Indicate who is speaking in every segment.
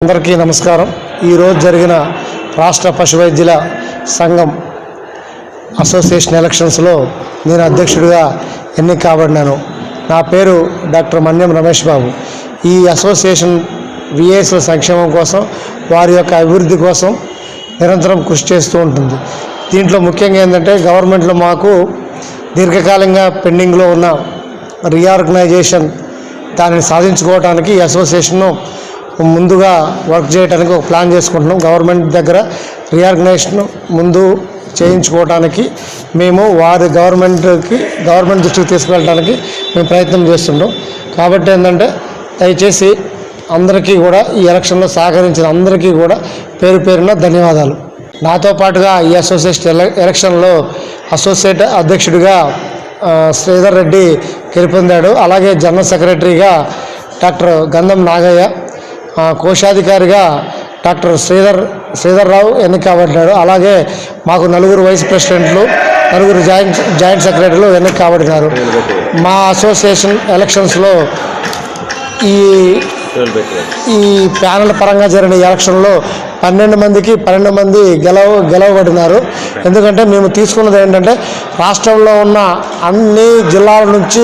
Speaker 1: అందరికీ నమస్కారం. ఈరోజు జరిగిన రాష్ట్ర పశు వైద్యుల సంఘం అసోసియేషన్ ఎలక్షన్స్లో నేను అధ్యక్షుడిగా ఎన్నిక కాబడినాను. నా పేరు డాక్టర్ మన్యం రమేష్ బాబు. ఈ అసోసియేషన్ విఏఎస్ల సంక్షేమం కోసం, వారి యొక్క అభివృద్ధి కోసం నిరంతరం కృషి చేస్తూ ఉంటుంది. దీంట్లో ముఖ్యంగా ఏంటంటే, గవర్నమెంట్లో మాకు దీర్ఘకాలంగా పెండింగ్లో ఉన్న రీఆర్గనైజేషన్ దానిని సాధించుకోవడానికి ఈ అసోసియేషన్ను ముందుగా వర్క్ చేయడానికి ఒక ప్లాన్ చేసుకుంటున్నాం. గవర్నమెంట్ దగ్గర రీఆర్గనైజేషన్ ముందు చేయించుకోవడానికి మేము గవర్నమెంట్ దృష్టికి తీసుకువెళ్ళడానికి మేము ప్రయత్నం చేస్తున్నాం. కాబట్టి ఏంటంటే, దయచేసి అందరికీ కూడా ఈ ఎలక్షన్లో సహకరించిన అందరికీ కూడా పేరు పేరున ధన్యవాదాలు. నాతో పాటుగా ఈ అసోసియేషన్ ఎలక్షన్లో అసోసియేట్ అధ్యక్షుడిగా శ్రీధర్ రెడ్డి గెలుపొందాడు. అలాగే జనరల్ సెక్రటరీగా డాక్టర్ గంధం నాగయ్య, కోశాధికారిగా డాక్టర్ శ్రీధర్ రావు ఎన్నిక కాబడ్డాడు. అలాగే మాకు 4 వైస్ ప్రెసిడెంట్లు, 4 జాయింట్ సెక్రటరీలు ఎన్నిక కాబడినారు. మా అసోసియేషన్ ఎలక్షన్స్లో ఈ ప్యానెల్ పరంగా జరిగిన ఎలక్షన్లో 12 మందికి 12 మంది గెలవబడినారు. ఎందుకంటే మేము తీసుకున్నది ఏంటంటే, రాష్ట్రంలో ఉన్న అన్ని జిల్లాల నుంచి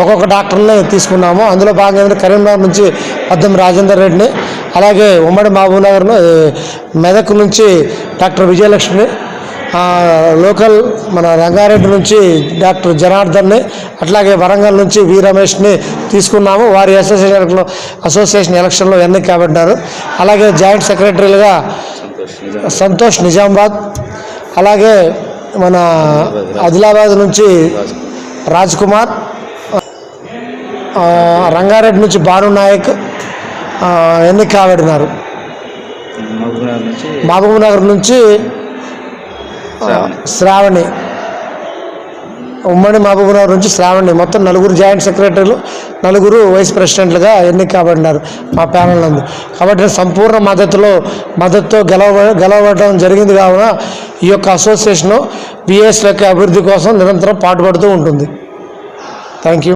Speaker 1: ఒక్కొక్క డాక్టర్ని తీసుకున్నాము. అందులో భాగంగా కరీంనగర్ నుంచి పద్దెం రాజేందర్ రెడ్డిని, అలాగే ఉమ్మడి మహబూబ్నగర్ మెదక్ నుంచి డాక్టర్ విజయలక్ష్మి, లోకల్ మన రంగారెడ్డి నుంచి డాక్టర్ జనార్దన్ని, అట్లాగే వరంగల్ నుంచి వి రమేష్ని తీసుకున్నాము. వారి అసోసియేషన్ ఎలక్షన్లో ఎన్నిక కాబడ్డారు. అలాగే జాయింట్ సెక్రటరీలుగా సంతోష్ నిజామాబాద్, అలాగే మన ఆదిలాబాద్ నుంచి రాజ్ కుమార్, రంగారెడ్డి నుంచి భాను నాయక్ ఎన్నిక కాబడినారు. మహబూబ్నగర్ నుంచి శ్రావణి, ఉమ్మడి మహబూబ్నగర్ నుంచి శ్రావణి. మొత్తం 4 జాయింట్ సెక్రటరీలు, 4 వైస్ ప్రెసిడెంట్లుగా ఎన్నిక కాబడినారు మా ప్యానెల్ నందు. కాబట్టి సంపూర్ణ మద్దతుతో గెలవడం జరిగింది. కావున ఈ యొక్క అసోసియేషను విఏఎస్ల యొక్క అభివృద్ధి కోసం నిరంతరం పాటుపడుతూ ఉంటుంది. Thank you.